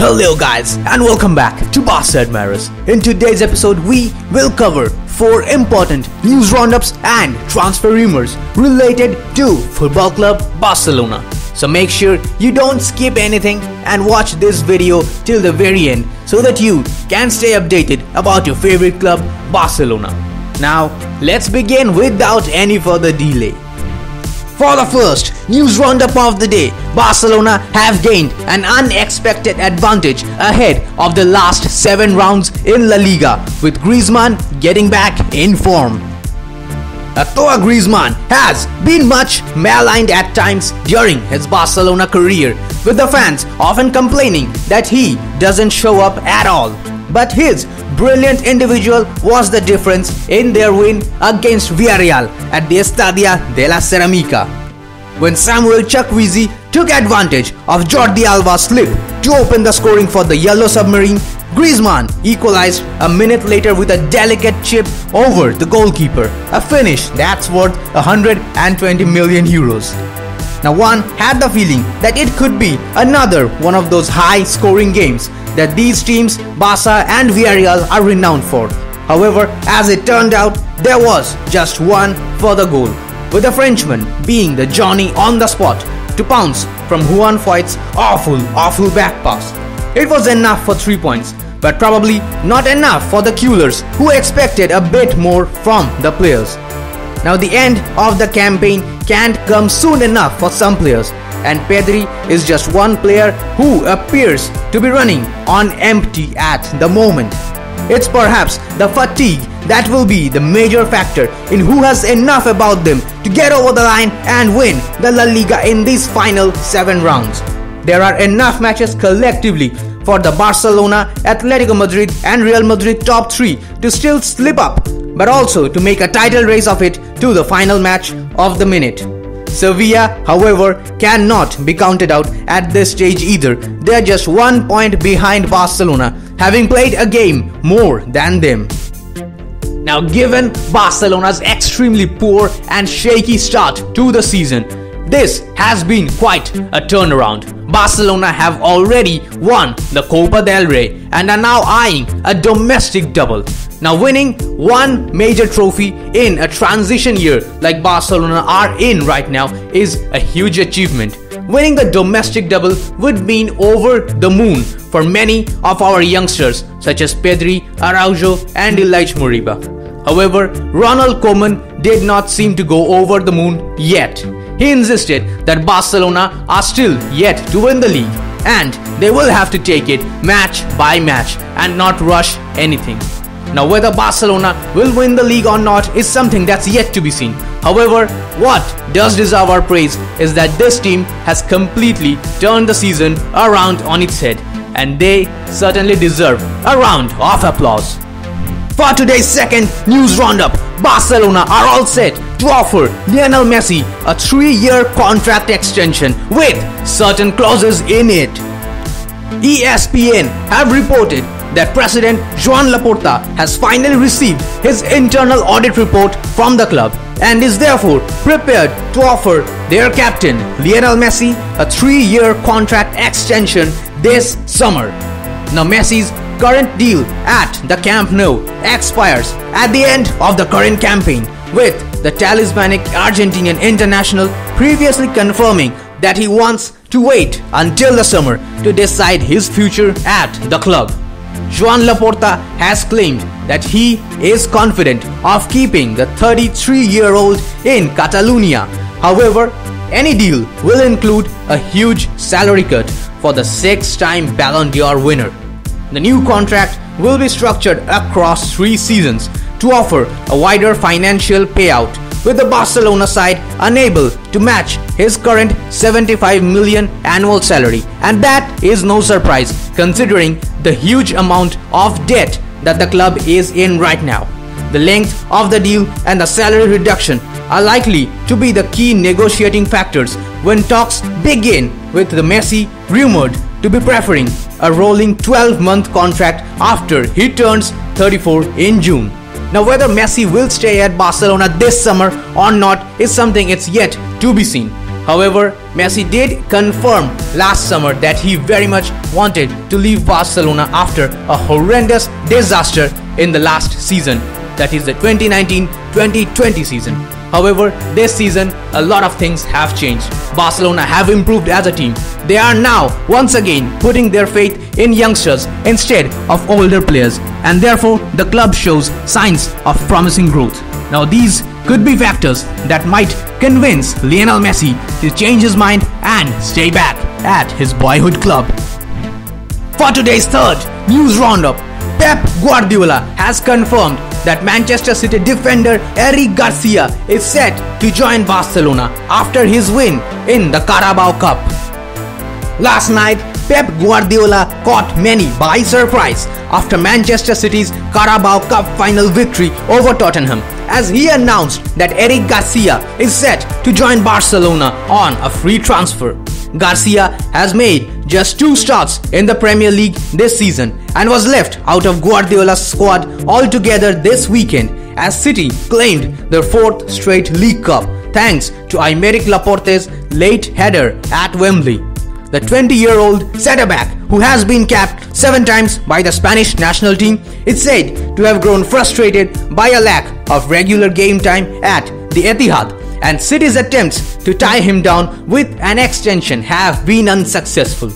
Hello guys and welcome back to Barca Admirers. In today's episode we will cover 4 important news roundups and transfer rumors related to football club Barcelona. So make sure you don't skip anything and watch this video till the very end so that you can stay updated about your favorite club Barcelona. Now let's begin without any further delay. For the first news roundup of the day, Barcelona have gained an unexpected advantage ahead of the last 7 rounds in La Liga, with Griezmann getting back in form. Antoine Griezmann has been much maligned at times during his Barcelona career, with the fans often complaining that he doesn't show up at all. But his brilliant individual was the difference in their win against Villarreal at the Estadio de la Ceramica, when Samuel Ruiz took advantage of Jordi Alba's slip to open the scoring for the Yellow Submarine. Griezmann equalized a minute later with a delicate chip over the goalkeeper, a finish that's worth 120 million euros. Now one had the feeling that it could be another one of those high-scoring games that these teams, Barca and Villarreal, are renowned for. However, as it turned out, there was just one further goal, with the Frenchman being the Johnny on the spot to pounce from Juan Foyt's awful back pass. It was enough for 3 points, but probably not enough for the Coolers, who expected a bit more from the players. Now the end of the campaign can't come soon enough for some players, and Pedri is just one player who appears to be running on empty at the moment. It's perhaps the fatigue that will be the major factor in who has enough about them to get over the line and win the La Liga in these final 7 rounds. There are enough matches collectively for the Barcelona, Atletico Madrid and Real Madrid top 3 to still slip up, but also to make a title race of it to the final match of the minute. Sevilla, however, cannot be counted out at this stage either. They are just 1 point behind Barcelona, having played a game more than them. Now, given Barcelona's extremely poor and shaky start to the season, this has been quite a turnaround. Barcelona have already won the Copa del Rey and are now eyeing a domestic double. Now, winning one major trophy in a transition year like Barcelona are in right now is a huge achievement. Winning the domestic double would mean over the moon for many of our youngsters such as Pedri, Araujo and Elijah Moriba. However, Ronald Koeman did not seem to go over the moon yet. He insisted that Barcelona are still yet to win the league, and they will have to take it match by match and not rush anything. Now, whether Barcelona will win the league or not is something that's yet to be seen. However, what does deserve our praise is that this team has completely turned the season around on its head, and they certainly deserve a round of applause. For today's second news roundup, Barcelona are all set to offer Lionel Messi a 3-year contract extension with certain clauses in it. ESPN have reported that President Joan Laporta has finally received his internal audit report from the club and is therefore prepared to offer their captain Lionel Messi a 3-year contract extension this summer. Now, Messi's current deal at the Camp Nou expires at the end of the current campaign, with the talismanic Argentinian international previously confirming that he wants to wait until the summer to decide his future at the club. Joan Laporta has claimed that he is confident of keeping the 33-year-old in Catalonia. However, any deal will include a huge salary cut for the 6-time Ballon d'Or winner. The new contract will be structured across 3 seasons to offer a wider financial payout, with the Barcelona side unable to match his current 75 million annual salary, and that is no surprise considering the huge amount of debt that the club is in right now. The length of the deal and the salary reduction are likely to be the key negotiating factors when talks begin, with the Messi rumored to be preferring a rolling 12-month contract after he turns 34 in June. Now, whether Messi will stay at Barcelona this summer or not is something it's yet to be seen. However, Messi did confirm last summer that he very much wanted to leave Barcelona after a horrendous disaster in the last season, that is the 2019-2020 season. However, this season a lot of things have changed. Barcelona have improved as a team. They are now once again putting their faith in youngsters instead of older players, and therefore the club shows signs of promising growth. Now these could be factors that might convince Lionel Messi to change his mind and stay back at his boyhood club. For today's third news roundup, Pep Guardiola has confirmed that Manchester City defender Eric Garcia is set to join Barcelona after his win in the Carabao Cup. Last night, Pep Guardiola caught many by surprise after Manchester City's Carabao Cup final victory over Tottenham, as he announced that Eric Garcia is set to join Barcelona on a free transfer. Garcia has made just 2 starts in the Premier League this season and was left out of Guardiola's squad altogether this weekend as City claimed their 4th straight League Cup thanks to Aymeric Laporte's late header at Wembley. The 20-year-old centre-back, who has been capped 7 times by the Spanish national team, is said to have grown frustrated by a lack of regular game time at the Etihad, and City's attempts to tie him down with an extension have been unsuccessful.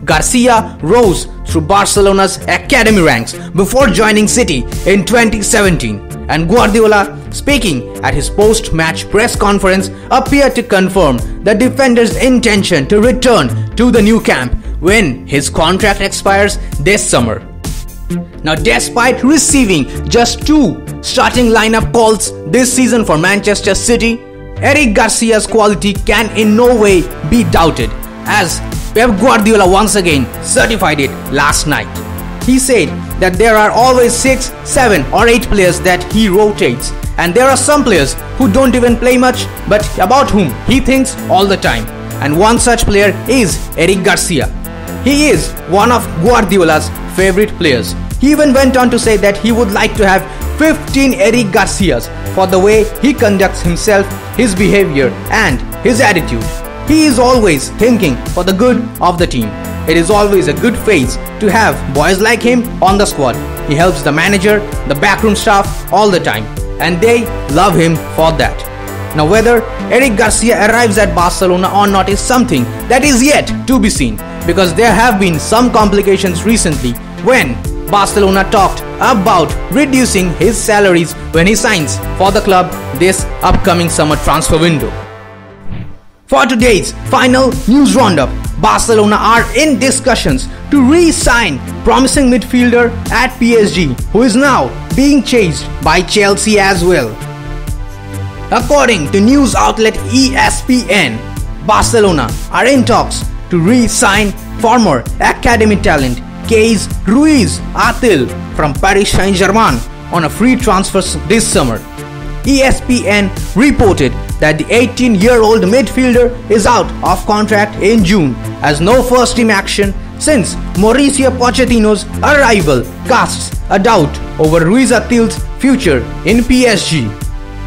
Garcia rose through Barcelona's academy ranks before joining City in 2017, and Guardiola, speaking at his post-match press conference, appeared to confirm the defender's intention to return to the new camp when his contract expires this summer. Now, despite receiving just 2 starting lineup calls this season for Manchester City, Eric Garcia's quality can in no way be doubted, as Pep Guardiola once again certified it last night. He said that there are always 6, 7 or 8 players that he rotates, and there are some players who don't even play much but about whom he thinks all the time, and one such player is Eric Garcia. He is one of Guardiola's favorite players. He even went on to say that he would like to have 15 Eric Garcias for the way he conducts himself, his behavior and his attitude. He is always thinking for the good of the team. It is always a good phase to have boys like him on the squad. He helps the manager, the backroom staff all the time, and they love him for that. Now, whether Eric Garcia arrives at Barcelona or not is something that is yet to be seen, because there have been some complications recently when Barcelona talked about reducing his salaries when he signs for the club this upcoming summer transfer window. For today's final news roundup, Barcelona are in discussions to re-sign promising midfielder at PSG, who is now being chased by Chelsea as well. According to news outlet ESPN, Barcelona are in talks to re-sign former academy talent Ruiz Atil from Paris Saint-Germain on a free transfer this summer. ESPN reported that the 18-year-old midfielder is out of contract in June, as no first-team action since Mauricio Pochettino's arrival casts a doubt over Ruiz Atil's future in PSG.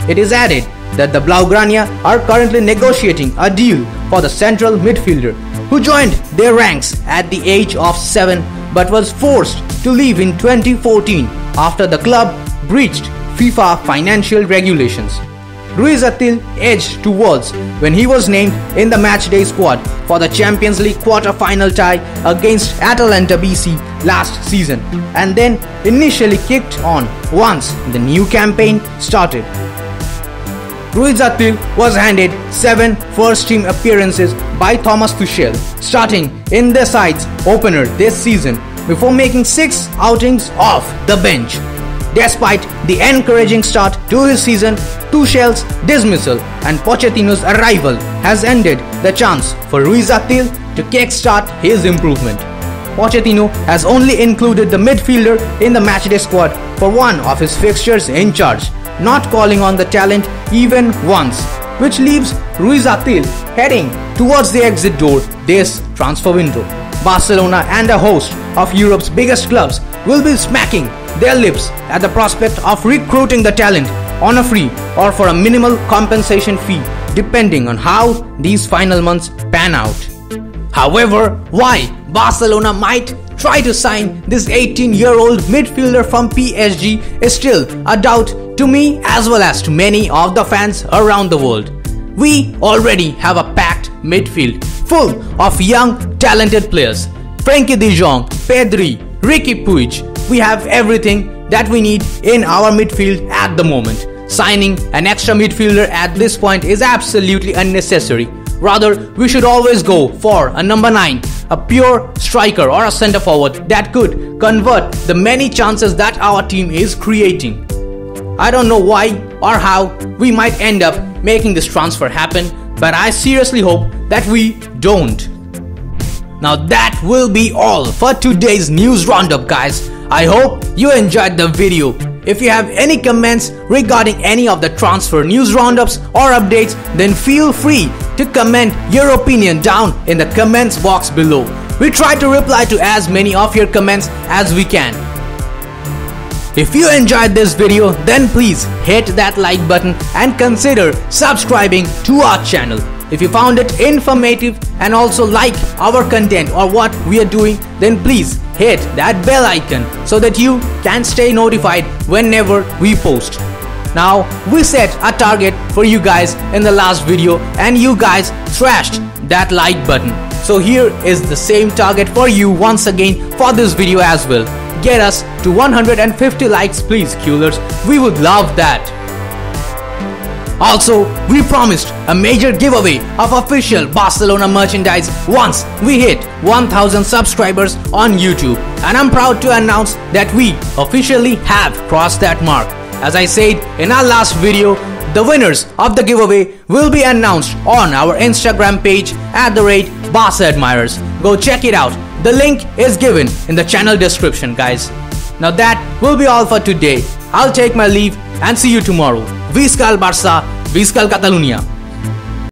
It is added that the Blaugrana are currently negotiating a deal for the central midfielder, who joined their ranks at the age of 7 but was forced to leave in 2014 after the club breached FIFA financial regulations. Ruiz Atil edged towards when he was named in the matchday squad for the Champions League quarter-final tie against Atalanta BC last season, and then initially kicked on once the new campaign started. Ruiz Atil was handed 7 first-team appearances by Thomas Tuchel, starting in the side's opener this season before making 6 outings off the bench. Despite the encouraging start to his season, Tuchel's dismissal and Pochettino's arrival has ended the chance for Ruiz Atil to kickstart his improvement. Pochettino has only included the midfielder in the matchday squad for one of his fixtures in charge, not calling on the talent even once, which leaves Ruiz Atil heading towards the exit door this transfer window. Barcelona and a host of Europe's biggest clubs will be smacking their lips at the prospect of recruiting the talent on a free or for a minimal compensation fee, depending on how these final months pan out. However, why Barcelona might try to sign this 18-year-old midfielder from PSG is still a doubt to me as well as to many of the fans around the world. We already have a packed midfield full of young, talented players. Frenkie de Jong, Pedri, Ricky Puig. We have everything that we need in our midfield at the moment. Signing an extra midfielder at this point is absolutely unnecessary. Rather, we should always go for a number 9, a pure striker or a centre forward that could convert the many chances that our team is creating. I don't know why or how we might end up making this transfer happen, but I seriously hope that we don't. Now that will be all for today's news roundup, guys. I hope you enjoyed the video. If you have any comments regarding any of the transfer news roundups or updates, then feel free to comment your opinion down in the comments box below. We try to reply to as many of your comments as we can. If you enjoyed this video, then please hit that like button and consider subscribing to our channel. If you found it informative and also like our content or what we are doing, then please hit that bell icon so that you can stay notified whenever we post. Now, we set a target for you guys in the last video and you guys trashed that like button. So here is the same target for you once again for this video as well. Get us to 150 likes please, Coolers. We would love that. Also, we promised a major giveaway of official Barcelona merchandise once we hit 1000 subscribers on YouTube, and I'm proud to announce that we officially have crossed that mark. As I said in our last video, the winners of the giveaway will be announced on our Instagram page @BarcaAdmirers. Go check it out. The link is given in the channel description, guys. Now that will be all for today. I'll take my leave and see you tomorrow. VISÇA al Barça, VISÇA al Catalunya.